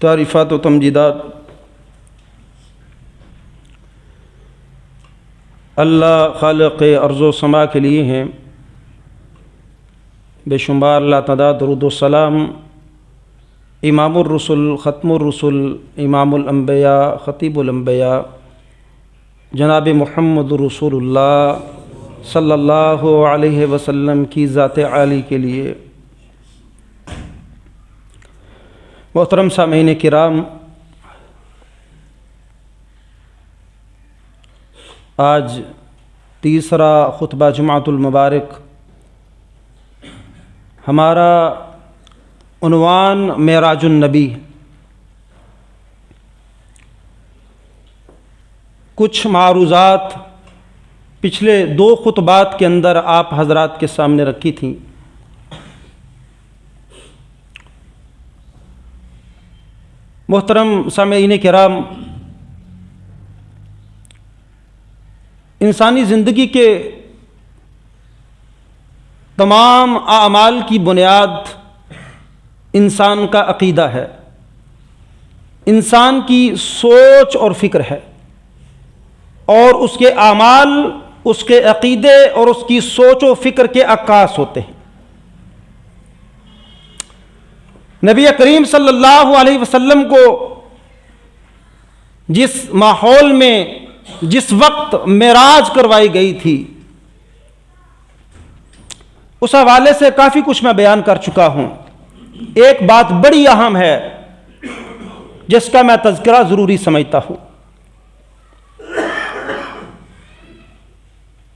تعریفات و تمجیدات اللہ خالق ارض و سما کے لیے ہیں، بے شمار لا تعداد درود و سلام امام الرسل، ختم الرسل، امام الانبیاء، خطیب الانبیاء جناب محمد رسول اللہ صلی اللہ علیہ وسلم کی ذات عالی کے لیے۔ محترم سامعین کرام، آج تیسرا خطبہ جمعۃ المبارک، ہمارا عنوان معراج النبی۔ کچھ معروضات پچھلے دو خطبات کے اندر آپ حضرات کے سامنے رکھی تھیں۔ محترم سامعین کرام، انسانی زندگی کے تمام اعمال کی بنیاد انسان کا عقیدہ ہے، انسان کی سوچ اور فکر ہے، اور اس کے اعمال اس کے عقیدے اور اس کی سوچ و فکر کے عکاس ہوتے ہیں۔ نبی کریم صلی اللہ علیہ وسلم کو جس ماحول میں جس وقت معراج کروائی گئی تھی، اس حوالے سے کافی کچھ میں بیان کر چکا ہوں۔ ایک بات بڑی اہم ہے جس کا میں تذکرہ ضروری سمجھتا ہوں۔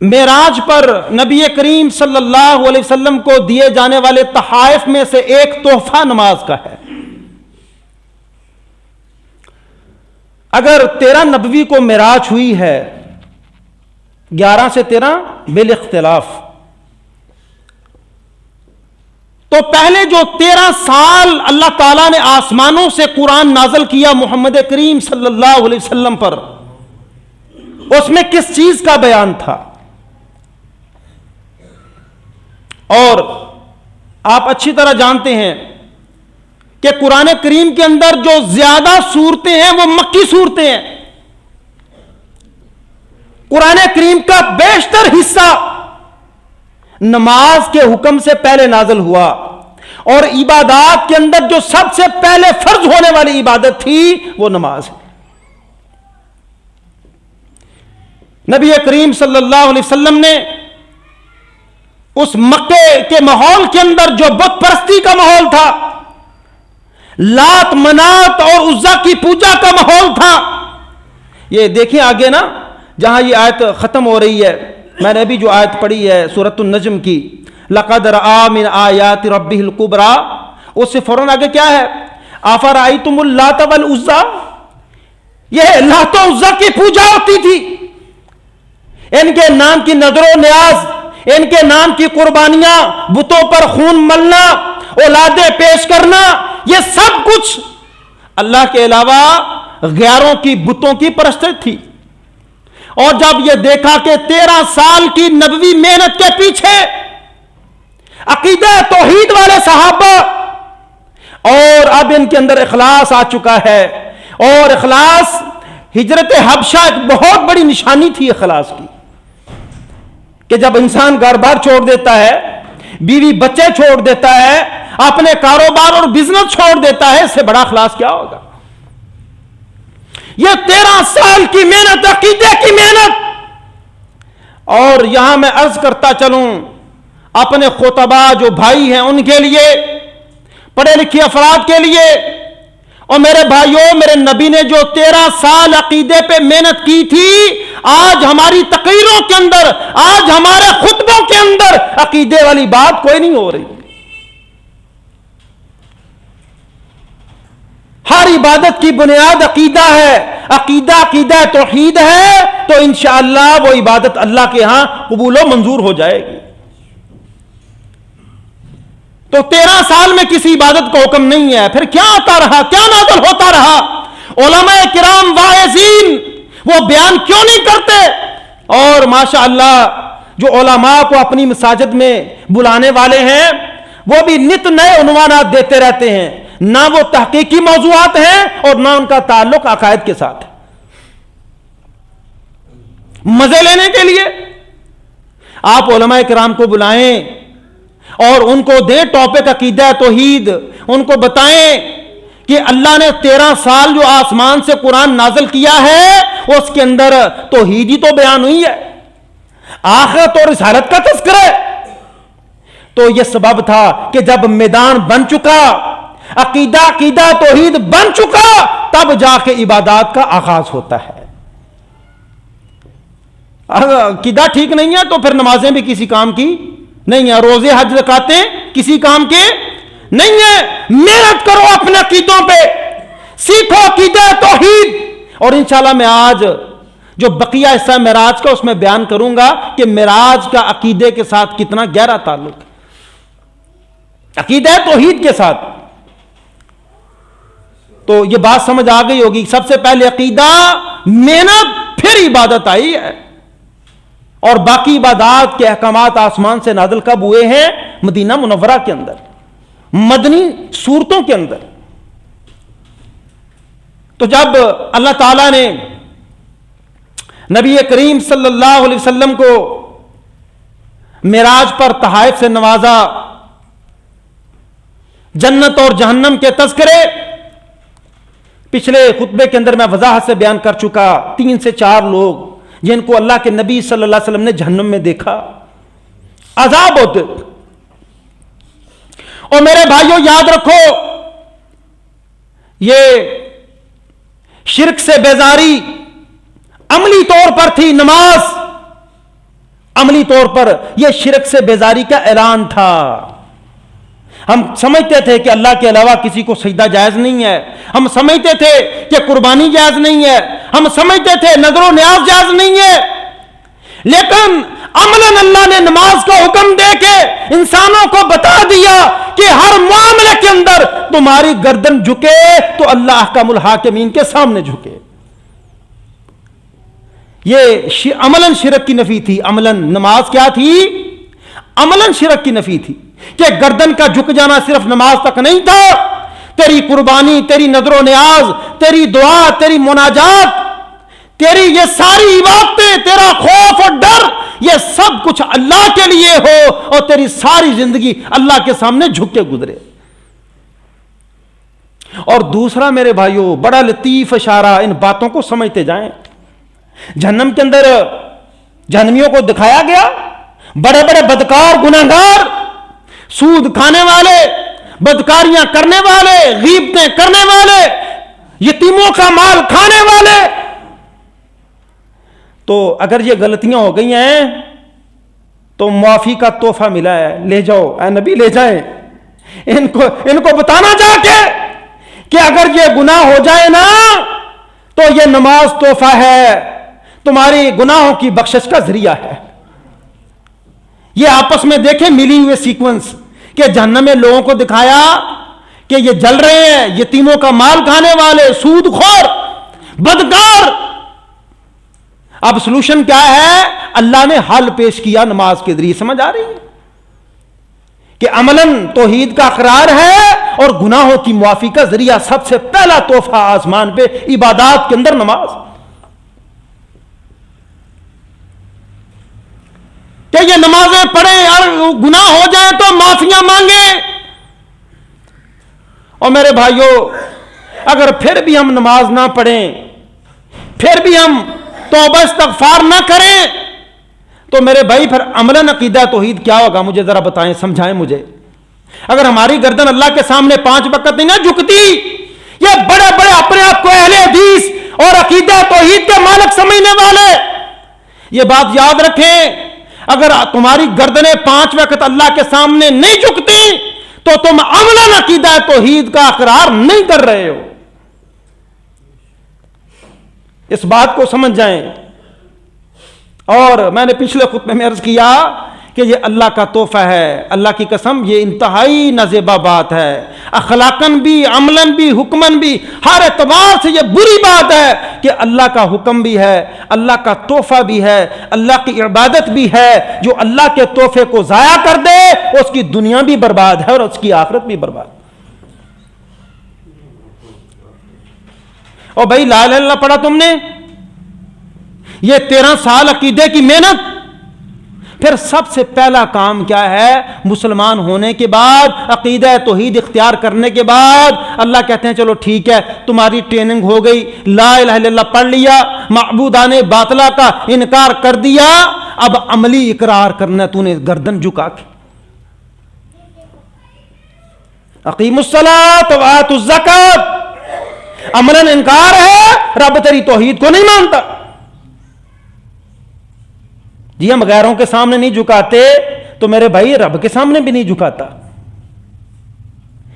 معراج پر نبی کریم صلی اللہ علیہ وسلم کو دیے جانے والے تحائف میں سے ایک تحفہ نماز کا ہے۔ اگر 13 نبوی کو معراج ہوئی ہے، 11 سے 13 بالاختلاف، تو پہلے جو 13 سال اللہ تعالیٰ نے آسمانوں سے قرآن نازل کیا محمد کریم صلی اللہ علیہ وسلم پر، اس میں کس چیز کا بیان تھا؟ اور آپ اچھی طرح جانتے ہیں کہ قرآن کریم کے اندر جو زیادہ صورتیں ہیں وہ مکی صورتیں ہیں۔ قرآن کریم کا بیشتر حصہ نماز کے حکم سے پہلے نازل ہوا، اور عبادات کے اندر جو سب سے پہلے فرض ہونے والی عبادت تھی وہ نماز ہے۔ نبی کریم صلی اللہ علیہ وسلم نے اس مکے کے ماحول کے اندر جو بت پرستی کا ماحول تھا، لات منات اور عزا کی پوجا کا ماحول تھا، یہ دیکھیں آگے نا جہاں یہ آیت ختم ہو رہی ہے، میں نے ابھی جو آیت پڑھی ہے سورۃ النجم کی، لَقَدْ رَأَىٰ مِنْ آيَاتِ رَبِّهِ الْكُبْرَىٰ، اس سے فوراً آگے کیا ہے؟ أَفَرَأَيْتُمُ اللَّاتَ وَالْعُزَّىٰ، یہ لات و عزا کی پوجا ہوتی تھی، ان کے نام کی نظر و نیاز، ان کے نام کی قربانیاں، بتوں پر خون ملنا، اولادیں پیش کرنا، یہ سب کچھ اللہ کے علاوہ غیروں کی بتوں کی پرستش تھی۔ اور جب یہ دیکھا کہ 13 سال کی نبوی محنت کے پیچھے عقیدہ توحید والے صحابہ، اور اب ان کے اندر اخلاص آ چکا ہے، اور اخلاص ہجرت حبشہ ایک بہت بڑی نشانی تھی اخلاص کی، کہ جب انسان گھر بار چھوڑ دیتا ہے، بیوی بچے چھوڑ دیتا ہے، اپنے کاروبار اور بزنس چھوڑ دیتا ہے، اس سے بڑا اخلاص کیا ہوگا؟ یہ 13 سال کی محنت، عقیدے کی محنت۔ اور یہاں میں عرض کرتا چلوں اپنے خطبہ جو بھائی ہیں ان کے لیے، پڑھے لکھے افراد کے لیے، اور میرے بھائیوں، میرے نبی نے جو 13 سال عقیدے پہ محنت کی تھی، آج ہماری تقریروں کے اندر، آج ہمارے خطبوں کے اندر عقیدے والی بات کوئی نہیں ہو رہی۔ ہر عبادت کی بنیاد عقیدہ ہے، عقیدہ توحید ہے، تو انشاءاللہ وہ عبادت اللہ کے ہاں قبول و منظور ہو جائے گی۔ تو 13 سال میں کسی عبادت کا حکم نہیں ہے، پھر کیا آتا رہا، کیا نازل ہوتا رہا؟ علماء کرام واعظین وہ بیان کیوں نہیں کرتے؟ اور ماشاءاللہ جو علماء کو اپنی مساجد میں بلانے والے ہیں، وہ بھی نت نئے عنوانات دیتے رہتے ہیں، نہ وہ تحقیقی موضوعات ہیں اور نہ ان کا تعلق عقائد کے ساتھ ہے. مزے لینے کے لیے آپ علماء کرام کو بلائیں اور ان کو دیں ٹاپک عقیدہ توحید، ان کو بتائیں کہ اللہ نے 13 سال جو آسمان سے قرآن نازل کیا ہے اس کے اندر توحید ہی تو بیان ہوئی ہے، آخرت اور رسالت کا تذکرہ ہے. تو یہ سبب تھا کہ جب میدان بن چکا، عقیدہ توحید بن چکا، تب جا کے عبادات کا آغاز ہوتا ہے. عقیدہ ٹھیک نہیں ہے تو پھر نمازیں بھی کسی کام کی نہیں ہے، روزے حج زکاتیں کسی کام کے نہیں ہے. محنت کرو اپنے عقیدوں پہ، سیکھو عقیدہ توحید. اور انشاءاللہ میں آج جو بقیہ حصہ معراج کا اس میں بیان کروں گا کہ معراج کا عقیدے کے ساتھ کتنا گہرا تعلق ہے، عقیدہ توحید کے ساتھ. تو یہ بات سمجھ آ گئی ہوگی. سب سے پہلے عقیدہ، محنت، پھر عبادت آئی ہے. اور باقی عبادات کے احکامات آسمان سے نازل کب ہوئے ہیں؟ مدینہ منورہ کے اندر، مدنی صورتوں کے اندر. تو جب اللہ تعالیٰ نے نبی کریم صلی اللہ علیہ وسلم کو معراج پر تحائف سے نوازا، جنت اور جہنم کے تذکرے پچھلے خطبے کے اندر میں وضاحت سے بیان کر چکا. 3 سے 4 لوگ جن کو اللہ کے نبی صلی اللہ علیہ وسلم نے جہنم میں دیکھا، عذاب ہوتے. اور میرے بھائیوں یاد رکھو، یہ شرک سے بیزاری عملی طور پر تھی. نماز عملی طور پر یہ شرک سے بیزاری کا اعلان تھا. ہم سمجھتے تھے کہ اللہ کے علاوہ کسی کو سجدہ جائز نہیں ہے، ہم سمجھتے تھے کہ قربانی جائز نہیں ہے، ہم سمجھتے تھے نظر و نیاز جائز نہیں ہے. لیکن عملاً اللہ نے نماز کا حکم دے کے انسانوں کو بتا دیا کہ ہر معاملے کے اندر تمہاری گردن جھکے تو اللہ احکم الحاکمین کے سامنے جھکے. یہ عملاً شرک کی نفی تھی. عملاً نماز کیا تھی؟ عملاً شرک کی نفی تھی کہ گردن کا جھک جانا صرف نماز تک نہیں تھا. تیری قربانی، تیری نظر و نیاز، تیری دعا، تیری مناجات، تیری یہ ساری عبادتیں، تیرا خوف اور ڈر، یہ سب کچھ اللہ کے لیے ہو اور تیری ساری زندگی اللہ کے سامنے جھک کے گزرے. اور دوسرا میرے بھائیوں، بڑا لطیف اشارہ، ان باتوں کو سمجھتے جائیں. جہنم کے اندر جہنمیوں کو دکھایا گیا بڑے بڑے بدکار، گناہگار، سود کھانے والے، بدکاریاں کرنے والے، غیبتیں کرنے والے، یتیموں کا مال کھانے والے. تو اگر یہ غلطیاں ہو گئی ہیں تو معافی کا تحفہ ملا ہے، لے جاؤ اے نبی، لے جائیں. ان کو بتانا جا کے کہ اگر یہ گناہ ہو جائے نا تو یہ نماز تحفہ ہے، تمہاری گناہوں کی بخشش کا ذریعہ ہے. یہ آپس میں دیکھیں ملی ہوئے سیکوینس کہ جہنم میں لوگوں کو دکھایا کہ یہ جل رہے ہیں، یتیموں کا مال کھانے والے، سود خور، بدکار. اب سلوشن کیا ہے؟ اللہ نے حل پیش کیا نماز کے ذریعے. سمجھ آ رہی ہے کہ عملاً توحید کا اقرار ہے اور گناہوں کی معافی کا ذریعہ. سب سے پہلا تحفہ آسمان پہ عبادات کے اندر نماز، کہ یہ نمازیں پڑھیں اور گناہ ہو جائیں تو معافیاں مانگیں. اور میرے بھائیوں، اگر پھر بھی ہم نماز نہ پڑھیں، پھر بھی ہم توبہ استغفار نہ کریں تو میرے بھائی پھر عملاً عقیدہ توحید کیا ہوگا؟ مجھے ذرا بتائیں، سمجھائیں مجھے. اگر ہماری گردن اللہ کے سامنے 5 وقت نہیں نہ جھکتی، یہ بڑے بڑے اپنے آپ کو اہل حدیث اور عقیدہ توحید کے مالک سمجھنے والے یہ بات یاد رکھیں، اگر تمہاری گردنیں 5 وقت اللہ کے سامنے نہیں جھکتی تو تم عملاً عقیدہ توحید کا اقرار نہیں کر رہے ہو. اس بات کو سمجھ جائیں. اور میں نے پچھلے خطبے میں عرض کیا کہ یہ اللہ کا تحفہ ہے. اللہ کی قسم یہ انتہائی نازیبا بات ہے، اخلاقاً بھی، عملاً بھی، حکماً بھی، ہر اعتبار سے یہ بری بات ہے کہ اللہ کا حکم بھی ہے، اللہ کا تحفہ بھی ہے، اللہ کی عبادت بھی ہے. جو اللہ کے تحفے کو ضائع کر دے اس کی دنیا بھی برباد ہے اور اس کی آخرت بھی برباد. اور بھائی لا الہ الا اللہ پڑھا تم نے، یہ 13 سال عقیدے کی محنت، پھر سب سے پہلا کام کیا ہے؟ مسلمان ہونے کے بعد، عقیدہ توحید اختیار کرنے کے بعد اللہ کہتے ہیں چلو ٹھیک ہے، تمہاری ٹریننگ ہو گئی، لا الہ الا اللہ پڑھ لیا، معبودان باطلہ کا انکار کر دیا، اب عملی اقرار کرنا تو نے گردن جھکا کے۔ اقیموا الصلاۃ وآتوا الزکوٰۃ، عملاً انکار ہے، رب تیری توحید کو نہیں مانتا۔ جی ہم غیروں کے سامنے نہیں جھکاتے تو میرے بھائی رب کے سامنے بھی نہیں جھکاتا۔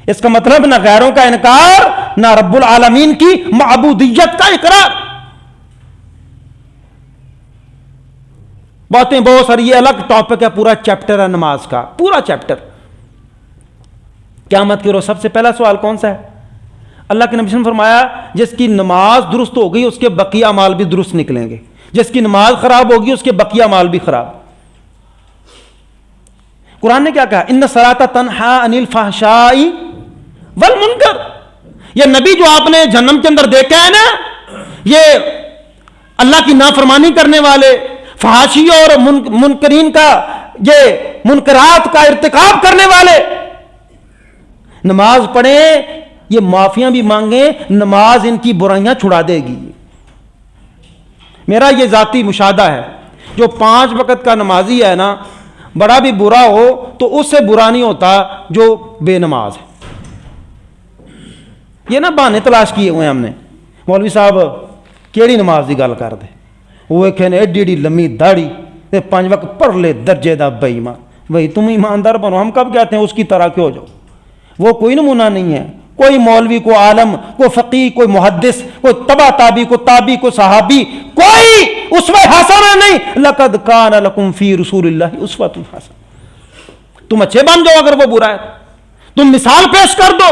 اس کا مطلب نہ غیروں کا انکار، نہ رب العالمین کی معبودیت کا اقرار۔ باتیں بہت ساری، یہ الگ ٹاپک ہے، پورا چیپٹر ہے نماز کا، پورا چیپٹر۔ قیامت کے روز سب سے پہلا سوال کون سا ہے؟ اللہ کے نبی نے فرمایا جس کی نماز درست ہو گئی اس کے بقیہ اعمال بھی درست نکلیں گے، جس کی نماز خراب ہوگی اس کے بقیہ اعمال بھی خراب۔ قرآن نے کیا کہا؟ ان الصلاۃ تنہی عن الفحشاء والمنکر۔ یہ نبی جو آپ نے جہنم کے اندر دیکھا ہے نا، یہ اللہ کی نافرمانی کرنے والے، فحاشی اور منکرین کا، یہ منکرات کا ارتکاب کرنے والے، نماز پڑھیں، یہ معافیاں بھی مانگیں، نماز ان کی برائیاں چھڑا دے گی۔ میرا یہ ذاتی مشاہدہ ہے، جو 5 وقت کا نمازی ہے نا، بڑا بھی برا ہو تو اس سے برا نہیں ہوتا جو بے نماز ہے۔ یہ نا بہانے تلاش کیے ہوئے ہم نے، مولوی صاحب کیڑی نماز دی گل کر دے، وہ کہنے ایڈی ایڈی لمبی داڑھی تے 5 وقت پڑھ لے درجے دا بے ایمان۔ بھائی تم ایماندار بنو، ہم کب کہتے ہیں اس کی طرح کیوں جاؤ؟ وہ کوئی نمونہ نہیں ہے، کوئی مولوی، کوئی عالم، کوئی فقیہ، کوئی محدث، کوئی تبع تابی، کوئی تابی، کوئی صحابی، کوئی اسوہ حسنہ نہیں۔ لقد کان لکم فی رسول اللہ اسوۃ حسنہ۔ تم اچھے بن جاؤ اگر وہ برا ہے، تم مثال پیش کر دو۔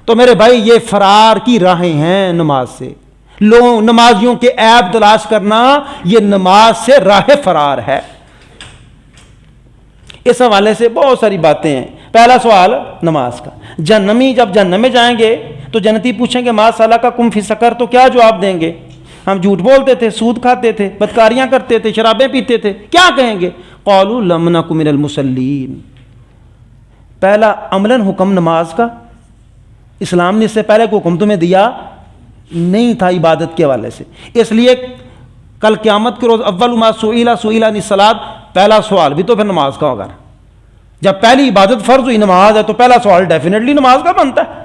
تو میرے بھائی یہ فرار کی راہیں ہیں نماز سے، لوگ نمازیوں کے عیب تلاش کرنا، یہ نماز سے راہ فرار ہے۔ اس حوالے سے بہت ساری باتیں ہیں۔ پہلا سوال نماز کا، جہنمی جب جہنم میں جائیں گے تو جنتی پوچھیں گے ما سلککم فی سقر، تو کیا جواب دیں گے؟ ہم جھوٹ بولتے تھے، سود کھاتے تھے، بدکاریاں کرتے تھے، شرابیں پیتے تھے، کیا کہیں گے؟ قالوا لم نک من المصلین۔ پہلا عملاً حکم نماز کا، اسلام نے اس سے پہلے کوئی حکم تمہیں دیا نہیں تھا عبادت کے حوالے سے، اس لیے کل قیامت کے روز اول ما سئل عن الصلاۃ، پہلا سوال بھی تو پھر نماز کا ہوگا۔ جب پہلی عبادت فرض ہوئی نماز ہے تو پہلا سوال ڈیفینیٹلی نماز کا بنتا ہے۔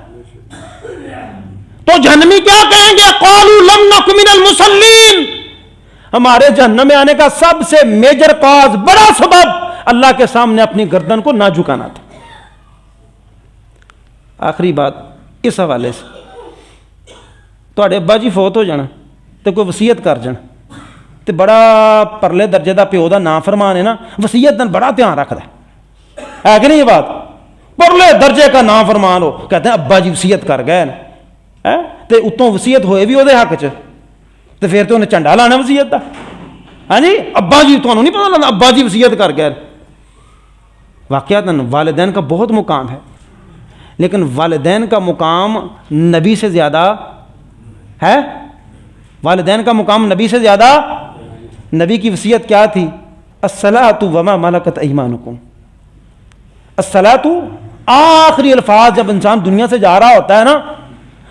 تو جہنمی کیا کہیں گے؟ قالوا لم نک من المصلین۔ ہمارے جہنم میں آنے کا سب سے میجر کاز، بڑا سبب اللہ کے سامنے اپنی گردن کو نہ جھکانا تھا۔ آخری بات اس حوالے سے، تواڈے ابا جی فوت ہو جانا تے کوئی وصیت کر جان تے بڑا پرلے درجے دا پیو دا نافرمان ہے نا، وصیت نال بڑا دھیان رکھدا ہے کہ نہیں؟ یہ بات پرلے درجے کا نافرمان ہو، کہتے ہیں ابا جی وصیت کر گئے تے اتوں وصیت ہوئے بھی وہ حق چ، تے پھر تو انہیں چنڈا لانا وصیت دا۔ ہاں جی ابا جی تمہیں نہیں پتا لگتا ابا جی وصیت کر گئے۔ واقعات والدین کا بہت مقام ہے، لیکن والدین کا مقام نبی سے زیادہ ہے؟ والدین کا مقام نبی سے زیادہ؟ نبی کی وصیت کیا تھی؟ الصلاۃ وما ملکت ایمانکم۔ الصلاۃ، آخری الفاظ جب انسان دنیا سے جا رہا ہوتا ہے نا،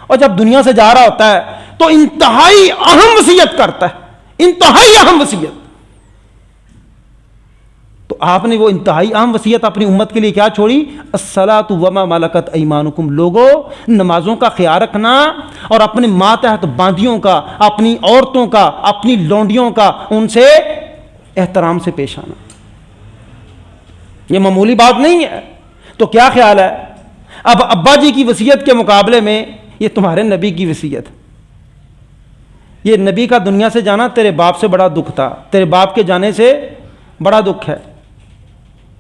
اور جب دنیا سے جا رہا ہوتا ہے تو انتہائی اہم وصیت کرتا ہے، انتہائی اہم وصیت۔ تو آپ نے وہ انتہائی اہم وصیت اپنی امت کے لیے کیا چھوڑی؟ الصلاۃ وما ملکت ایمانکم۔ لوگوں، نمازوں کا خیال رکھنا اور اپنے ماتحت باندیوں کا، اپنی عورتوں کا، اپنی لونڈیوں کا، ان سے احترام سے پیش آنا، یہ معمولی بات نہیں ہے۔ تو کیا خیال ہے؟ اب ابا جی کی وصیت کے مقابلے میں یہ تمہارے نبی کی وصیت، یہ نبی کا دنیا سے جانا تیرے باپ سے بڑا دکھ تھا، تیرے باپ کے جانے سے بڑا دکھ ہے۔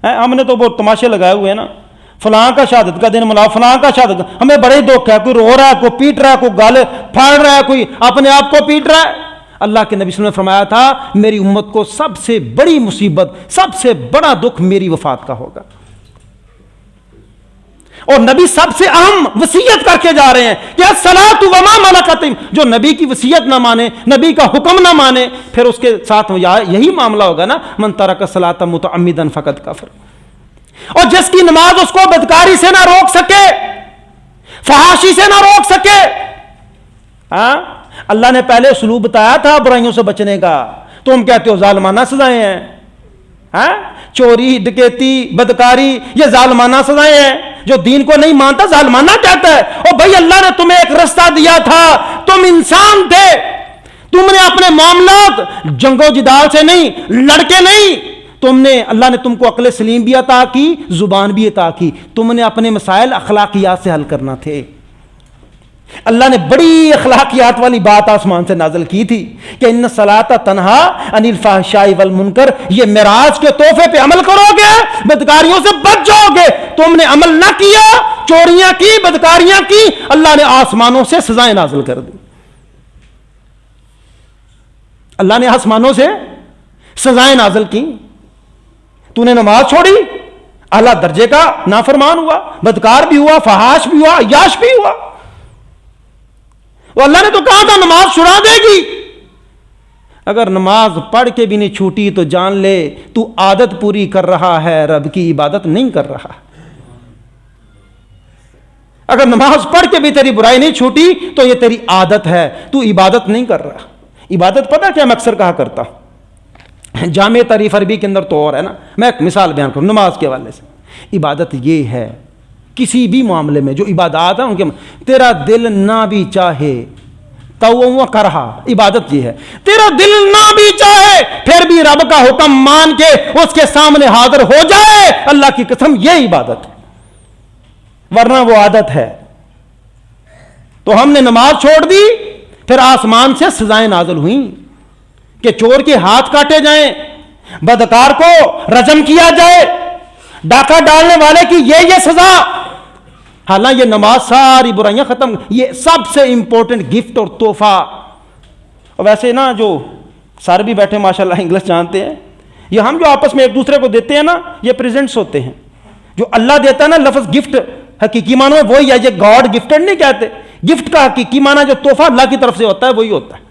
ہم نے تو بہت تماشے لگائے ہوئے ہیں نا، فلاں کا شہادت کا دن منا، فلاں کا شہادت، ہمیں بڑے دکھ ہے، کوئی رو رہا ہے، کوئی پیٹ رہا ہے، کوئی گال پھاڑ رہا ہے، کوئی اپنے آپ کو پیٹ رہا ہے۔ اللہ کے نبی صلی اللہ علیہ وسلم نے فرمایا تھا میری امت کو سب سے بڑی مصیبت، سب سے بڑا دکھ میری وفات کا ہوگا۔ اور نبی سب سے اہم وصیت کر کے جا رہے ہیں کہ الصلاۃ وما ملکت، جو نبی کی وصیت نہ مانے، نبی کا حکم نہ مانے، پھر اس کے ساتھ یہی معاملہ ہوگا نا، من ترک الصلاۃ متعمدا فقد کفر۔ اور جس کی نماز اس کو بدکاری سے نہ روک سکے، فحاشی سے نہ روک سکے، اللہ نے پہلے اسلوب بتایا تھا برائیوں سے بچنے کا، تم کہتے ہو ظالمانہ سزائیں ہیں۔ چوری، ڈکیتی، بدکاری، یہ ظالمانہ سزائیں ہیں۔ جو دین کو نہیں مانتا ظالمانہ کہتا ہے۔ اور بھائی اللہ نے تمہیں ایک رستہ دیا تھا، تم انسان تھے، تم نے اپنے معاملات جنگ و جدال سے نہیں، لڑکے نہیں، تم نے، اللہ نے تم کو عقل سلیم بھی عطا کی، زبان بھی عطا کی، تم نے اپنے مسائل اخلاقیات سے حل کرنا تھے۔ اللہ نے بڑی اخلاقیات والی بات آسمان سے نازل کی تھی کہ ان الصلاۃ تنہا عن الفحشاء والمنکر، یہ معراج کے تحفے پہ عمل کرو گے، بدکاریوں سے بچ جاؤ گے۔ تم نے عمل نہ کیا، چوریاں کی، بدکاریاں کی، اللہ نے آسمانوں سے سزائیں نازل کر دی۔ اللہ نے آسمانوں سے سزائیں نازل کی۔ تو نے نماز چھوڑی، اعلیٰ درجے کا نافرمان ہوا، بدکار بھی ہوا، فحاش بھی ہوا، عیاش بھی ہوا۔ وہ اللہ نے تو کہا تھا نماز چھڑا دے گی۔ اگر نماز پڑھ کے بھی نہیں چھوٹی تو جان لے تو عادت پوری کر رہا ہے، رب کی عبادت نہیں کر رہا۔ اگر نماز پڑھ کے بھی تیری برائی نہیں چھوٹی تو یہ تیری عادت ہے، تو عبادت نہیں کر رہا۔ عبادت پتہ کیا میں اکثر کہا کرتا ہوں، جامع تعریف عربی کے اندر تو اور ہے نا، میں ایک مثال بیان کروں نماز کے حوالے سے۔ عبادت یہ ہے، کسی بھی معاملے میں جو عبادات ہیں ان کے، تیرا دل نہ بھی چاہے تو وہ کرہا، عبادت یہ ہے، تیرا دل نہ بھی چاہے پھر بھی رب کا حکم مان کے اس کے سامنے حاضر ہو جائے، اللہ کی قسم یہ عبادت ہے، ورنہ وہ عادت ہے۔ تو ہم نے نماز چھوڑ دی، پھر آسمان سے سزائیں نازل ہوئیں کہ چور کے ہاتھ کاٹے جائیں، بدکار کو رجم کیا جائے، ڈاکہ ڈالنے والے کی یہ سزا۔ حالانکہ یہ نماز ساری برائیاں ختم، یہ سب سے امپورٹنٹ گفٹ اور تحفہ۔ اور ویسے نا جو سر بھی بیٹھے ماشاءاللہ انگلش جانتے ہیں، یہ ہم جو آپس میں ایک دوسرے کو دیتے ہیں نا، یہ پریزنٹس ہوتے ہیں۔ جو اللہ دیتا ہے نا، لفظ گفٹ حقیقی معنی میں وہی ہے، یہ گاڈ گفٹڈ نہیں کہتے، گفٹ کا حقیقی معنی جو تحفہ اللہ کی طرف سے ہوتا ہے وہی ہوتا ہے۔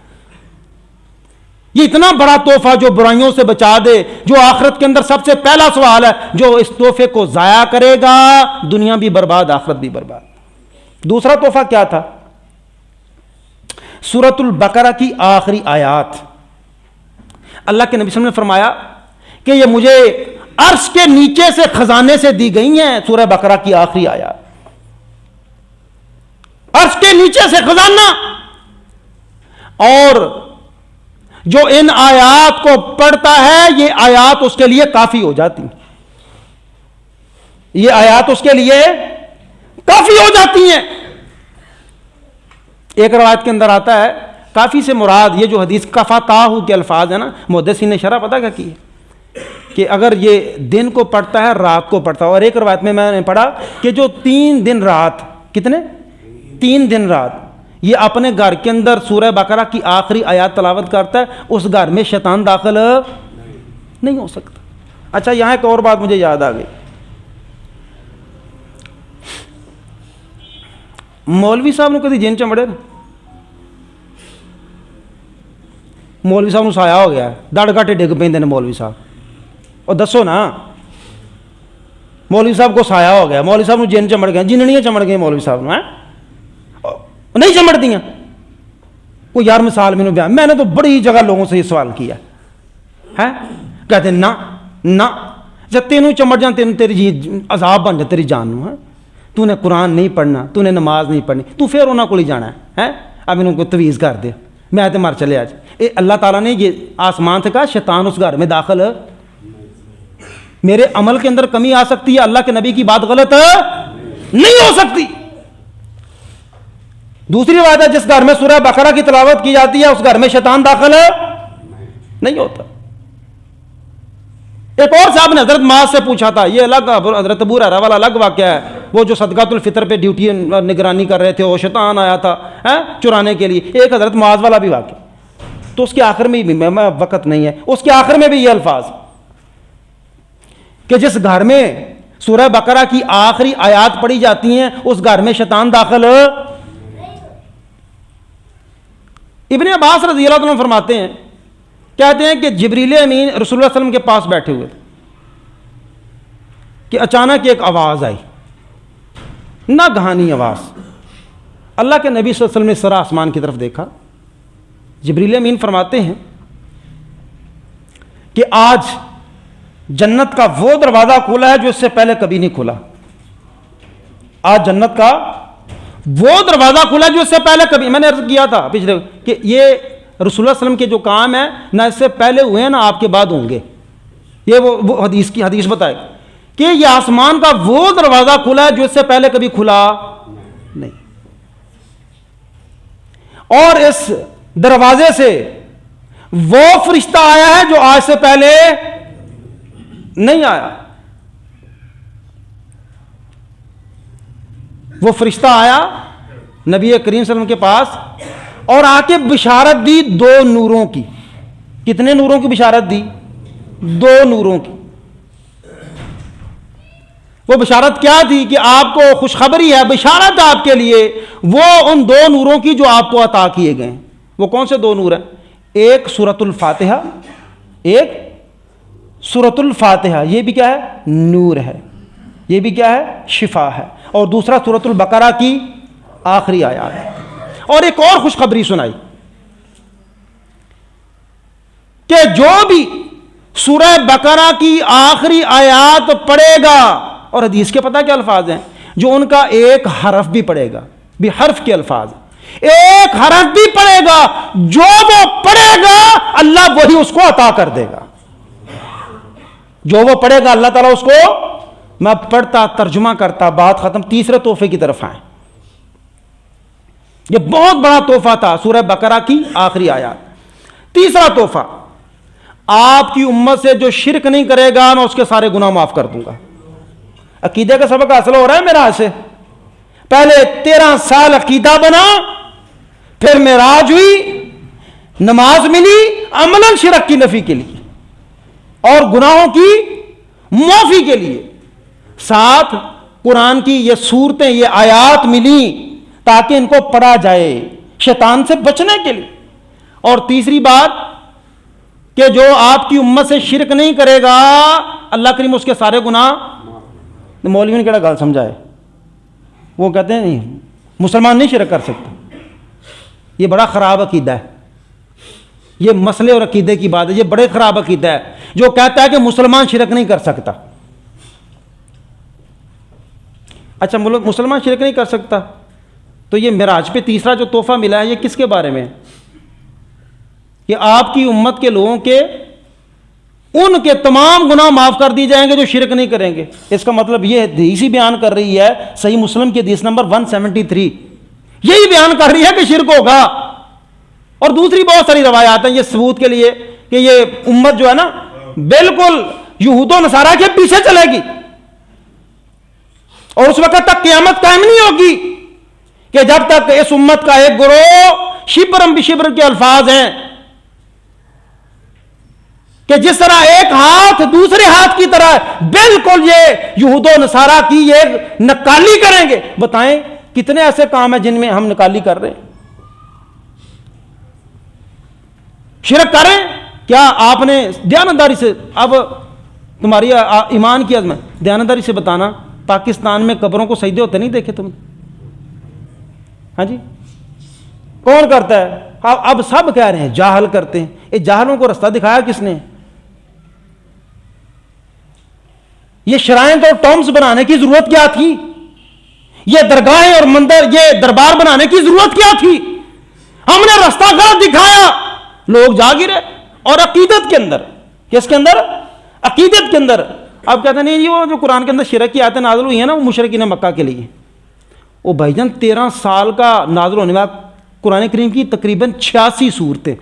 یہ اتنا بڑا تحفہ جو برائیوں سے بچا دے، جو آخرت کے اندر سب سے پہلا سوال ہے، جو اس تحفے کو ضائع کرے گا دنیا بھی برباد، آخرت بھی برباد۔ دوسرا تحفہ کیا تھا؟ سورۃ البقرہ کی آخری آیات۔ اللہ کے نبی صلی اللہ علیہ وسلم نے فرمایا کہ یہ مجھے عرش کے نیچے سے خزانے سے دی گئی ہیں، سورہ بقرہ کی آخری آیات۔ عرش کے نیچے سے خزانہ، اور جو ان آیات کو پڑھتا ہے یہ آیات اس کے لیے کافی ہو جاتی، یہ آیات اس کے لیے کافی ہو جاتی ہیں۔ ایک روایت کے اندر آتا ہے کافی سے مراد یہ جو حدیث کفاتاہو کے الفاظ ہیں نا، محدثین نے شرح پتہ کیا کی ہے کہ اگر یہ دن کو پڑھتا ہے رات کو پڑھتا ہے۔ اور ایک روایت میں نے پڑھا کہ جو 3 دن رات، کتنے 3 دن رات یہ اپنے گھر کے اندر سورہ بقرہ کی آخری آیات تلاوت کرتا ہے، اس گھر میں شیطان داخل نہیں ہو سکتا۔ اچھا یہاں ایک اور بات مجھے یاد آ گئی، مولوی صاحب نے کدی جن چمڑے، مولوی صاحب سایا ہو گیا، دڑ گاٹے ڈگ پہ مولوی صاحب، اور دسو نا مولوی صاحب کو سایا ہو گیا، مولوی صاحب جن چمڑ گئے، جنڑیاں چمڑ گئی مولوی صاحب نے، نہیں چمڑ دیا کوئی یار مثال میں بیان، میں نے تو بڑی جگہ لوگوں سے یہ سوال کیا ہے، کہتے ہیں نہ جب تینوں چمڑ جان تیری عذاب بن جائے تیری جان نو، تو نے قرآن نہیں پڑھنا، تو نے نماز نہیں پڑھنی، تو پھر انہوں کو ہی جانا ہے، اب انہوں کو تویز کر دے، میں تو مر چلے آج۔ اللہ تعالیٰ نے یہ آسمان سے کہا شیطان اس گھر میں داخل، میرے عمل کے اندر کمی آ سکتی ہے، اللہ کے نبی کی بات غلط نہیں ہو سکتی۔ دوسری بات ہے جس گھر میں سورہ بقرہ کی تلاوت کی جاتی ہے اس گھر میں شیطان داخل نہیں ہوتا۔ ایک اور صاحب نے حضرت معاذ سے پوچھا تھا، یہ الگ حضرت ابو ہریرہ والا الگ واقعہ ہے، وہ جو صدقۃ الفطر پہ ڈیوٹی نگرانی کر رہے تھے، وہ شیطان آیا تھا چرانے کے لیے، ایک حضرت معاذ والا بھی واقعہ، تو اس کے آخر میں بھی وقت نہیں ہے، اس کے آخر میں بھی یہ الفاظ کہ جس گھر میں سورہ بقرہ کی آخری آیات پڑھی جاتی ہیں اس گھر میں شیطان داخل. ابن عباس رضی اللہ عنہ فرماتے ہیں، کہتے ہیں کہ جبریل امین رسول اللہ صلی اللہ علیہ وسلم کے پاس بیٹھے ہوئے تھے کہ اچانک ایک آواز آئی، ناگہانی آواز. اللہ کے نبی صلی اللہ علیہ وسلم نے سرا آسمان کی طرف دیکھا. جبریل امین فرماتے ہیں کہ آج جنت کا وہ دروازہ کھلا ہے جو اس سے پہلے کبھی نہیں کھلا. آج جنت کا وہ دروازہ کھلا جو اس سے پہلے کبھی، میں نے عرض کیا تھا پچھلے کہ یہ رسول اللہ صلی اللہ علیہ وسلم کے جو کام ہیں نہ اس سے پہلے ہوئے ہیں نہ آپ کے بعد ہوں گے. یہ وہ حدیث بتائے کہ یہ آسمان کا وہ دروازہ کھلا ہے جو اس سے پہلے کبھی کھلا نہیں، اور اس دروازے سے وہ فرشتہ آیا ہے جو آج سے پہلے نہیں آیا. وہ فرشتہ آیا نبی کریم صلی اللہ علیہ وسلم کے پاس اور آ کے بشارت دی 2 نوروں کی. کتنے نوروں کی بشارت دی؟ 2 نوروں کی. وہ بشارت کیا تھی کہ آپ کو خوشخبری ہے، بشارت آپ کے لیے وہ ان 2 نوروں کی جو آپ کو عطا کیے گئے ہیں. وہ کون سے 2 نور ہیں؟ ایک سورۃ الفاتحہ، ایک سورۃ الفاتحہ، یہ بھی کیا ہے؟ نور ہے. یہ بھی کیا ہے؟ شفا ہے. اور دوسرا سورۃ البقرہ کی آخری آیات ہے. اور ایک اور خوشخبری سنائی کہ جو بھی سورہ بقرہ کی آخری آیات پڑھے گا، اور حدیث کے پتہ کیا الفاظ ہیں، جو ان کا ایک حرف بھی پڑھے گا، بھی حرف کے الفاظ، ایک حرف بھی پڑھے گا، جو وہ پڑھے گا اللہ وہی اس کو عطا کر دے گا. جو وہ پڑھے گا اللہ تعالیٰ اس کو، میں پڑھتا ترجمہ کرتا، بات ختم. تیسرے تحفے کی طرف آئیں. یہ بہت بڑا تحفہ تھا سورہ بقرہ کی آخری آیات. تیسرا تحفہ، آپ کی امت سے جو شرک نہیں کرے گا میں اس کے سارے گناہ معاف کر دوں گا. عقیدے کا سبق حاصل ہو رہا ہے میرا سے. پہلے 13 سال عقیدہ بنا، پھر معراج ہوئی، نماز ملی عملاً شرک کی نفی کے لیے اور گناہوں کی معافی کے لیے. ساتھ قرآن کی یہ صورتیں، یہ آیات ملی تاکہ ان کو پڑھا جائے شیطان سے بچنے کے لیے. اور تیسری بات کہ جو آپ کی امت سے شرک نہیں کرے گا اللہ کریم اس کے سارے گناہ. مولوی نے کہڑا گال سمجھائے، وہ کہتے ہیں نہیں مسلمان نہیں شرک کر سکتا. یہ بڑا خراب عقیدہ ہے. یہ مسئلے اور عقیدے کی بات ہے. یہ بڑے خراب عقیدہ ہے جو کہتا ہے کہ مسلمان شرک نہیں کر سکتا. اچھا مسلمان شرک نہیں کر سکتا تو یہ معراج پہ تیسرا جو تحفہ ملا ہے یہ کس کے بارے میں؟ کہ آپ کی امت کے لوگوں کے ان کے تمام گناہ معاف کر دی جائیں گے جو شرک نہیں کریں گے. اس کا مطلب یہ حدیث ہی بیان کر رہی ہے، صحیح مسلم کی حدیث نمبر 173 یہی بیان کر رہی ہے کہ شرک ہوگا. اور دوسری بہت ساری روایات ہیں یہ ثبوت کے لیے کہ یہ امت جو ہے نا بالکل یہود و نصارہ کے پیچھے چلے گی اور اس وقت تک قیامت قائم نہیں ہوگی کہ جب تک اس امت کا ایک گروہ شبرم بشبر کے الفاظ ہیں کہ جس طرح ایک ہاتھ دوسرے ہاتھ کی طرح بالکل یہ یہود و نصارہ کی یہ نکالی کریں گے. بتائیں کتنے ایسے کام ہیں جن میں ہم نکالی کر رہے ہیں. شرک کریں کیا آپ نے دیانتداری سے، اب تمہاری ایمان کی عظمت، دیانتداری سے بتانا پاکستان میں قبروں کو سجدے ہوتے نہیں دیکھے تم نے؟ ہاں جی کون کرتا ہے؟ اب سب کہہ رہے ہیں جاہل کرتے ہیں. یہ جاہلوں کو رستہ دکھایا کس نے؟ یہ شرائن اور ٹومز بنانے کی ضرورت کیا تھی؟ یہ درگاہیں اور مندر، یہ دربار بنانے کی ضرورت کیا تھی؟ ہم نے رستہ غلط دکھایا، لوگ جا گرے. اور عقیدت کے اندر، کس کے اندر؟ عقیدت کے اندر. اب کہتے ہیں نہیں جی وہ جو قرآن کے اندر شرک کی آیتیں نازل ہوئی ہیں نا وہ مشرکین مکہ کے لیے. وہ بھائی جان 13 سال کا نازل ہونے والا قرآن کریم کی تقریباً 86 صورتیں.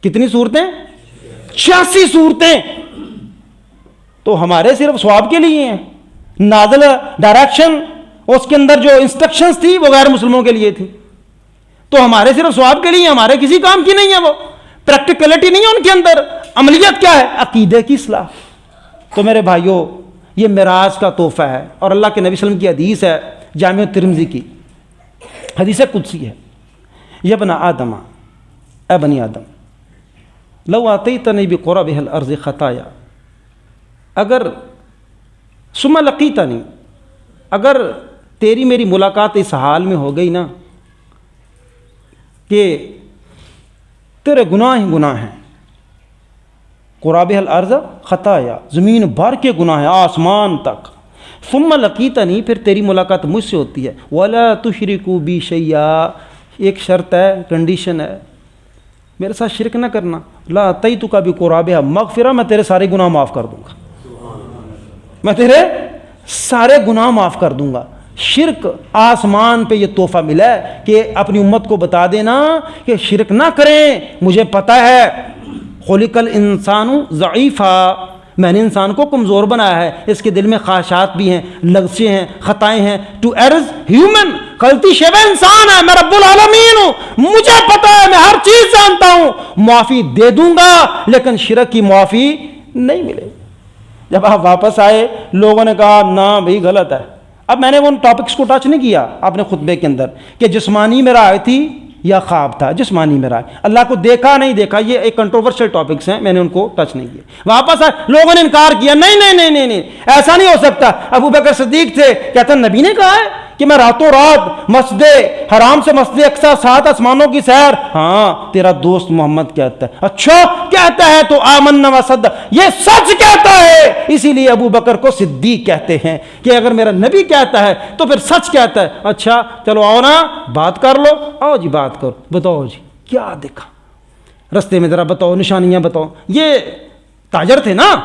کتنی صورتیں؟ 86 صورتیں. تو ہمارے صرف ثواب کے لیے ہیں. نازل ڈائریکشن اس کے اندر جو انسٹرکشنز تھی وہ غیر مسلموں کے لیے تھی. تو ہمارے صرف ثواب کے لیے، ہمارے کسی کام کی نہیں ہے. وہ پریکٹیکلٹی نہیں ہے ان کے اندر. عملیت کیا ہے؟ عقیدے کی اصلاح. تو میرے بھائیوں یہ معراج کا تحفہ ہے. اور اللہ کے نبی صلی اللہ علیہ وسلم کی حدیث ہے جامع ترمذی کی، حدیث قدسی ہے، یا ابن آدم، اے بنی آدم، لو آتیتنی بقربها الارض خطایا، اگر ثم لقیتنی، اگر تیری میری ملاقات اس حال میں ہو گئی نا کہ تیرے گناہ ہی گناہ ہیں، قرابہ الارض خطایا، زمین بھر کے گناہ ہیں آسمان تک، ثم لقیتنی، پھر تیری ملاقات مجھ سے ہوتی ہے، ولا تشرکوا بی شیئا، ایک شرط ہے، کنڈیشن ہے، میرے ساتھ شرک نہ کرنا، لا اتیتک بقرابہ مغفرہ، میں تیرے سارے گناہ معاف کر دوں گا، میں تیرے سارے گناہ معاف کر دوں گا. شرک آسمان پہ یہ تحفہ ملا ہے کہ اپنی امت کو بتا دینا کہ شرک نہ کریں. مجھے پتہ ہے خلق الانسان ضعیفا، میں نے انسان کو کمزور بنایا ہے، اس کے دل میں خواہشات بھی ہیں، لغزشیں ہیں، خطائیں ہیں. ٹو ایرز ہیومن، غلطی شیوہ انسان ہے، میں رب العالمین ہوں، مجھے پتہ ہے، میں ہر چیز جانتا ہوں، معافی دے دوں گا، لیکن شرک کی معافی نہیں ملے. جب آپ واپس آئے لوگوں نے کہا نہ بھائی غلط ہے. اب میں نے ان ٹاپکس کو ٹچ نہیں کیا اپنے خطبے کے اندر کہ جسمانی میں رائے تھی یا خواب تھا. جسمانی میں رائے، اللہ کو دیکھا نہیں دیکھا، یہ ایک کنٹروورشل ٹاپکس ہیں، میں نے ان کو ٹچ نہیں کیا. واپس آئے لوگوں نے انکار کیا، نہیں نہیں نہیں نہیں نہیں ایسا نہیں ہو سکتا. ابو بکر صدیق تھے، کہتے ہیں نبی نے کہا ہے کہ میں راتوں رات مسجد حرام سے مسجد اقصی 7 آسمانوں کی سیر. ہاں تیرا دوست محمد کہتا ہے. اچھا کہتا ہے تو آمنا وصدق، یہ سچ کہتا ہے، اسی لیے ابو بکر کو صدیق کہتے ہیں کہ اگر میرا نبی کہتا ہے تو پھر سچ کہتا ہے. اچھا چلو آؤ نا بات کر لو، آؤ جی بات کرو، بتاؤ جی کیا دیکھا رستے میں، ذرا بتاؤ، نشانیاں بتاؤ. یہ تاجر تھے نا،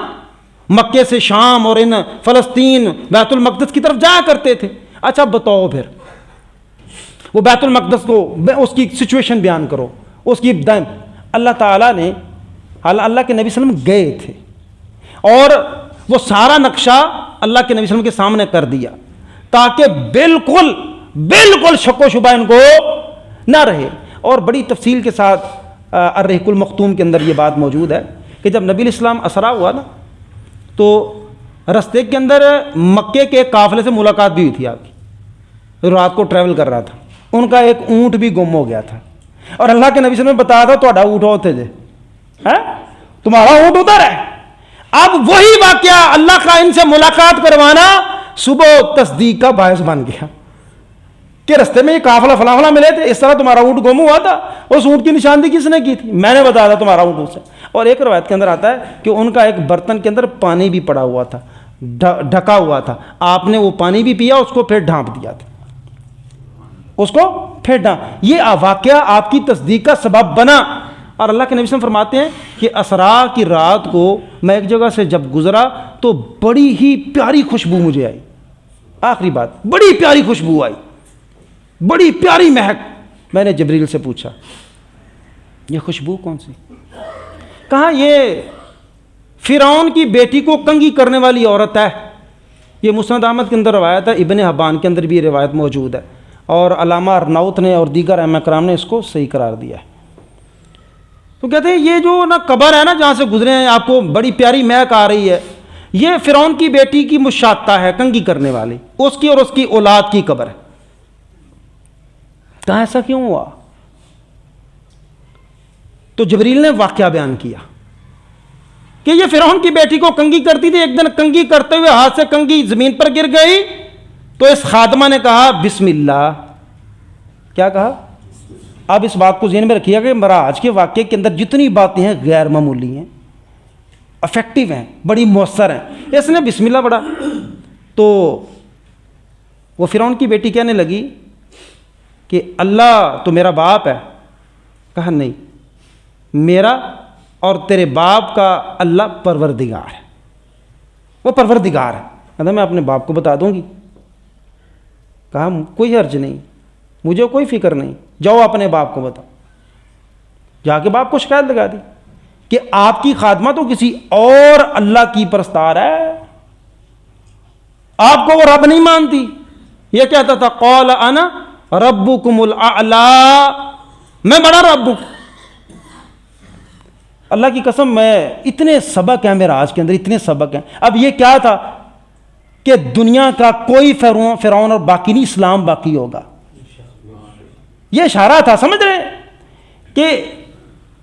مکے سے شام اور ان فلسطین بیت المقدس کی طرف جایا کرتے تھے. اچھا بتاؤ پھر وہ بیت المقدس کو، اس کی سچویشن بیان کرو، اس کی اللہ تعالیٰ نے، اللہ کے نبی صلی اللہ علیہ وسلم گئے تھے اور وہ سارا نقشہ اللہ کے نبی صلی اللہ علیہ وسلم کے سامنے کر دیا تاکہ بالکل بالکل شک و شبہ ان کو نہ رہے. اور بڑی تفصیل کے ساتھ الرحیق المختوم کے اندر یہ بات موجود ہے کہ جب نبی علیہ السلام اسرا ہوا نا تو رستے کے اندر مکے کے قافلے سے ملاقات بھی ہوئی تھی آپ کی، رات کو ٹریول کر رہا تھا، ان کا ایک اونٹ بھی گم ہو گیا تھا اور اللہ کے نبی صلی اللہ علیہ وسلم نے بتایا تھا تھوڑا اونٹ ہوتے جے، تمہارا اونٹ ادھر ہے. اب وہی واقعہ اللہ کا ان سے ملاقات کروانا صبح تصدیق کا باعث بن گیا کہ رستے میں یہ قافلہ فلاں فلاں ملے تھے، اس طرح تمہارا اونٹ گم ہوا تھا، اس اونٹ کی نشاندہی کس نے کی تھی؟ میں نے بتایا تھا تمہارا اونٹ اسے. اور ایک روایت کے اندر آتا ہے کہ ان کا ایک برتن کے اندر پانی بھی پڑا ہوا تھا، ڈھکا ہوا تھا، آپ نے وہ پانی بھی پیا، اس کو پھر ڈھانپ دیا تھا، اس کو پھر ڈھانپ. یہ واقعہ آپ کی تصدیق کا سبب بنا. اور اللہ کے نبی صلی اللہ علیہ وسلم فرماتے ہیں کہ اسرا کی رات کو میں ایک جگہ سے جب گزرا تو بڑی ہی پیاری خوشبو مجھے آئی. آخری بات، بڑی پیاری خوشبو آئی، بڑی پیاری مہک. میں نے جبریل سے پوچھا یہ خوشبو کون سی؟ کہا یہ فرعون کی بیٹی کو کنگھی کرنے والی عورت ہے. یہ مسند احمد کے اندر روایت ہے، ابن حبان کے اندر بھی یہ روایت موجود ہے اور علامہ ارناؤت نے اور دیگر ائمہ کرام نے اس کو صحیح قرار دیا ہے. تو کہتے ہیں یہ جو نا قبر ہے نا جہاں سے گزرے ہیں، آپ کو بڑی پیاری مہک آ رہی ہے، یہ فرعون کی بیٹی کی مشاطہ ہے، کنگھی کرنے والی، اس کی اور اس کی اولاد کی قبر ہے. کہاں ایسا کیوں ہوا؟ تو جبریل نے واقعہ بیان کیا کہ یہ فرعون کی بیٹی کو کنگھی کرتی تھی. ایک دن کنگھی کرتے ہوئے ہاتھ سے کنگھی زمین پر گر گئی تو اس خادمہ نے کہا بسم اللہ. کیا کہا؟ اب اس بات کو ذہن میں رکھیے کہ معراج کے واقعے کے اندر جتنی باتیں ہیں غیر معمولی ہیں، افیکٹو ہیں، بڑی مؤثر ہیں. اس نے بسم اللہ پڑھا تو وہ فرعون کی بیٹی کہنے لگی کہ اللہ تو میرا باپ ہے. کہا نہیں، میرا اور تیرے باپ کا اللہ پروردگار ہے، وہ پروردگار ہے. کہتا میں اپنے باپ کو بتا دوں گی. کہا کوئی حرج نہیں، مجھے کوئی فکر نہیں، جاؤ اپنے باپ کو بتاؤ. جا کے باپ کو شکایت لگا دی کہ آپ کی خادمہ تو کسی اور اللہ کی پرستار ہے، آپ کو وہ رب نہیں مانتی. یہ کہتا تھا قال انا ربکم الاعلی، میں بڑا رب ہوں. اللہ کی قسم، میں اتنے سبق ہیں میرا آج کے اندر، اتنے سبق ہیں. اب یہ کیا تھا کہ دنیا کا کوئی فرعون اور باقی نہیں، اسلام باقی ہوگا. یہ اشارہ تھا، سمجھ رہے ہیں کہ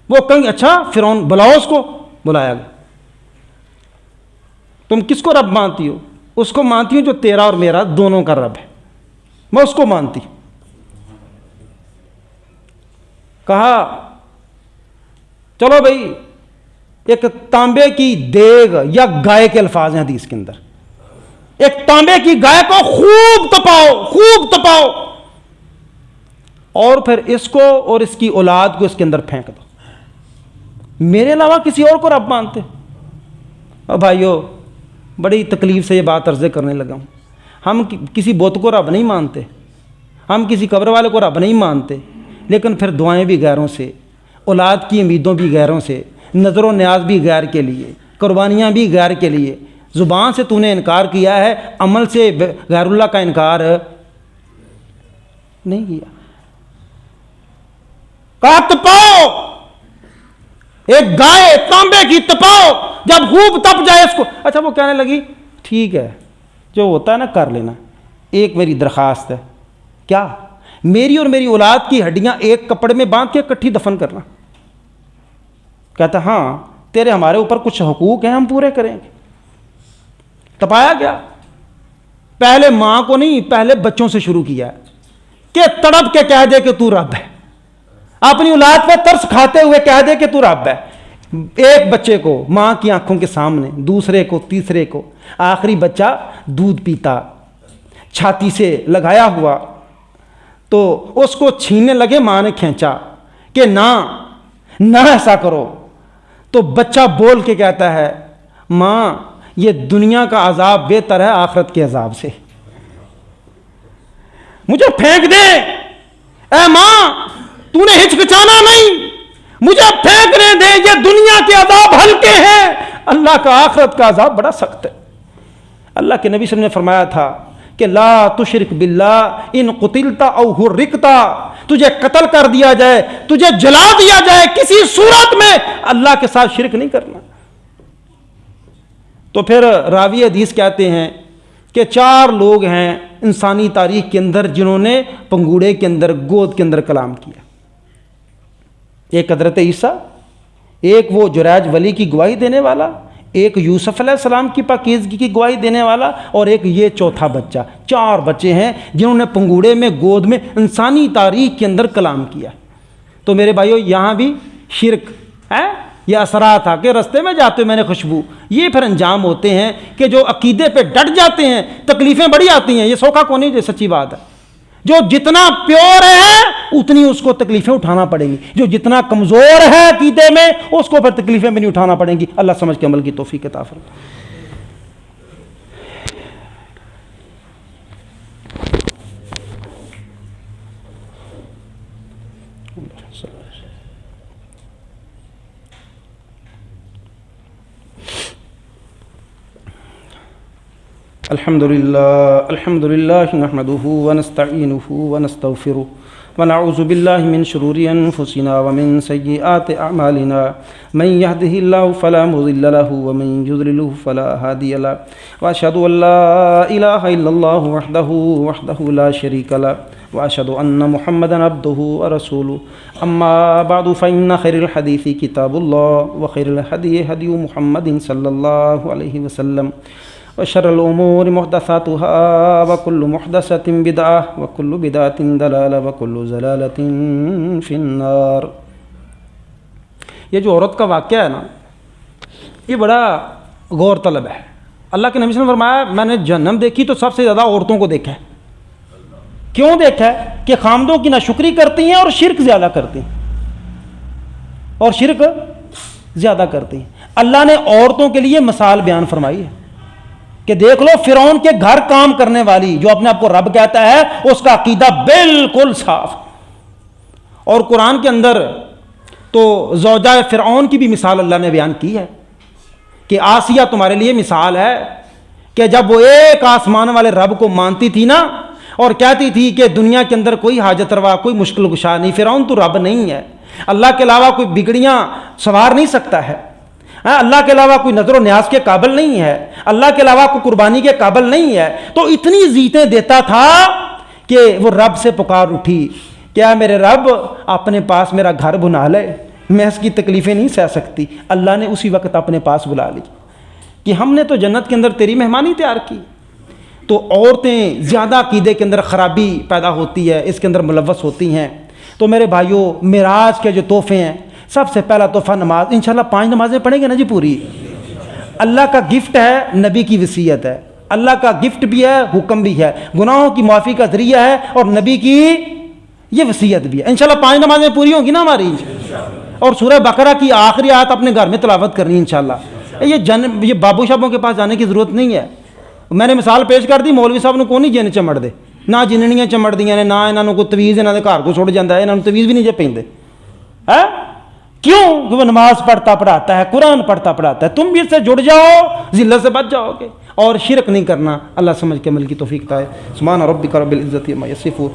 وہ کہیں اچھا فرعون بلاؤ، اس کو بلایا گیا. تم کس کو رب مانتی ہو؟ اس کو مانتی ہوں جو تیرا اور میرا دونوں کا رب ہے، میں اس کو مانتی. کہا چلو بھائی ایک تانبے کی دیگ یا گائے کے الفاظ ہیں حدیث کے اندر، ایک تانبے کی گائے کو خوب تپاؤ، خوب تپاؤ، اور پھر اس کو اور اس کی اولاد کو اس کے اندر پھینک دو. میرے علاوہ کسی اور کو رب مانتے؟ اور بھائیو بڑی تکلیف سے یہ بات عرض کرنے لگا ہوں. ہم کسی بت کو رب نہیں مانتے، ہم کسی قبر والے کو رب نہیں مانتے، لیکن پھر دعائیں بھی غیروں سے، اولاد کی امیدوں بھی غیروں سے، نظر و نیاز بھی غیر کے لیے، قربانیاں بھی غیر کے لیے. زبان سے تو نے انکار کیا ہے، عمل سے غیر اللہ کا انکار نہیں کیا. کہا تپاؤ، ایک گائے تانبے کی تپاؤ، جب خوب تپ جائے اس کو. اچھا وہ کہنے لگی ٹھیک ہے جو ہوتا ہے نا کر لینا، ایک میری درخواست ہے. کیا؟ میری اور میری اولاد کی ہڈیاں ایک کپڑے میں باندھ کے اکٹھی دفن کرنا. کہتا ہاں تیرے ہمارے اوپر کچھ حقوق ہیں، ہم پورے کریں گے. تپایا گیا. پہلے ماں کو نہیں، پہلے بچوں سے شروع کیا کہ تڑپ کے کہہ دے کہ تو رب ہے، اپنی اولاد پہ ترس کھاتے ہوئے کہہ دے کہ تو رب ہے. ایک بچے کو ماں کی آنکھوں کے سامنے، دوسرے کو، تیسرے کو، آخری بچہ دودھ پیتا چھاتی سے لگایا ہوا، تو اس کو چھیننے لگے. ماں نے کھینچا کہ نہ ایسا کرو. تو بچہ بول کے کہتا ہے ماں یہ دنیا کا عذاب بہتر ہے آخرت کے عذاب سے، مجھے پھینک دے. اے ماں تو نے ہچکچانا نہیں، مجھے پھینکنے دے، یہ دنیا کے عذاب ہلکے ہیں، اللہ کا آخرت کا عذاب بڑا سخت ہے. اللہ کے نبی صلی اللہ علیہ وسلم نے فرمایا تھا کہ لا تشرک باللہ ان قتلتا او حرقتا، تجھے قتل کر دیا جائے، تجھے جلا دیا جائے، کسی صورت میں اللہ کے ساتھ شرک نہیں کرنا. تو پھر راوی حدیث کہتے ہیں کہ 4 لوگ ہیں انسانی تاریخ کے اندر جنہوں نے پنگوڑے کے اندر، گود کے اندر کلام کیا. ایک حضرت عیسیٰ، ایک وہ جریج ولی کی گواہی دینے والا، ایک یوسف علیہ السلام کی پاکیزگی کی گواہی دینے والا، اور ایک یہ چوتھا بچہ. 4 بچے ہیں جنہوں نے پنگوڑے میں، گود میں انسانی تاریخ کے اندر کلام کیا. تو میرے بھائیو یہاں بھی شرک ہے. یہ اثرات تھا کہ رستے میں جاتے ہوئے میں نے خوشبو. یہ پھر انجام ہوتے ہیں کہ جو عقیدے پہ ڈٹ جاتے ہیں تکلیفیں بڑی آتی ہیں. یہ سوکھا کو نہیں، یہ سچی بات ہے. جو جتنا پیور ہے اتنی اس کو تکلیفیں اٹھانا پڑیں گی، جو جتنا کمزور ہے عقیدے میں اس کو پھر تکلیفیں بھی نہیں اٹھانا پڑیں گی. اللہ سمجھ کے عمل کی توفیق عطا فرمائے. الحمد لله نحمده ونستعينه ونستغفره ونعوذ بالله من شرور أنفسنا ومن سيئات أعمالنا من يهده الله فلا مضل له ومن يضلله فلا هادي له وأشهد أن لا إله إلا الله وحده لا شريك له وأشهد أن محمدا عبده ورسوله. أما بعد فإن خير الحديث كتاب الله وخير الهدي هدي محمد صلى الله عليه وسلم وشر الأمور محدثاتها وكل محدثة بدعة وكل بدعة ضلالة وكل ضلالة في النار. یہ جو عورت کا واقعہ ہے نا یہ بڑا غور طلب ہے. اللہ کے نبی صلی اللہ علیہ وسلم نے فرمایا میں نے جہنم دیکھی تو سب سے زیادہ عورتوں کو دیکھا ہے. کیوں دیکھا ہے؟ کہ خامدوں کی ناشکری کرتی ہیں اور شرک زیادہ کرتی ہیں. اللہ نے عورتوں کے لیے مثال بیان فرمائی ہے کہ دیکھ لو فرعون کے گھر کام کرنے والی جو اپنے آپ کو رب کہتا ہے اس کا عقیدہ بالکل صاف. اور قرآن کے اندر تو زوجہ فرعون کی بھی مثال اللہ نے بیان کی ہے کہ آسیہ تمہارے لیے مثال ہے کہ جب وہ ایک آسمان والے رب کو مانتی تھی نا اور کہتی تھی کہ دنیا کے اندر کوئی حاجت روا، کوئی مشکل کشا نہیں، فرعون تو رب نہیں ہے، اللہ کے علاوہ کوئی بگڑیاں سوار نہیں سکتا ہے، اللہ کے علاوہ کوئی نظر و نیاز کے قابل نہیں ہے، اللہ کے علاوہ کوئی قربانی کے قابل نہیں ہے، تو اتنی زیتیں دیتا تھا کہ وہ رب سے پکار اٹھی، کیا میرے رب اپنے پاس میرا گھر بنا لے، میں اس کی تکلیفیں نہیں سہ سکتی۔ اللہ نے اسی وقت اپنے پاس بلا لی کہ ہم نے تو جنت کے اندر تیری مہمانی تیار کی۔ تو عورتیں زیادہ عقیدے کے اندر خرابی پیدا ہوتی ہے، اس کے اندر ملوث ہوتی ہیں۔ تو میرے بھائیوں، معراج کے جو تحفے ہیں، سب سے پہلا تحفہ نماز، انشاءاللہ 5 نمازیں پڑھیں گے نا جی پوری۔ اللہ کا گفٹ ہے، نبی کی وصیت ہے، اللہ کا گفٹ بھی ہے، حکم بھی ہے، گناہوں کی معافی کا ذریعہ ہے، اور نبی کی یہ وصیت بھی ہے۔ انشاءاللہ 5 نمازیں پوری ہوں گی نا ہماری، اور سورہ بقرہ کی آخری آیت اپنے گھر میں تلاوت کرنی انشاءاللہ۔ یہ بابو شابوں کے پاس جانے کی ضرورت نہیں ہے۔ میں نے مثال پیش کر دی، مولوی صاحب نے کون نہیں جن چمڑ دے، نہ جننیاں چمڑ دیاں نے، نہ انہوں نے کوئی تویز انہوں نے گھر کو چھوڑ جاتا ہے، انہوں نے تویز بھی نہیں جے پیندے ہے۔ کیوں کہ وہ نماز پڑھتا پڑھاتا ہے، قرآن پڑھتا پڑھاتا ہے۔ تم بھی اس سے جڑ جاؤ، ذلت سے بچ جاؤ گے، اور شرک نہیں کرنا۔ اللہ سمجھ کے عمل کی توفیق عطا ہے۔ سبحان ربک رب العزت عما یصفون۔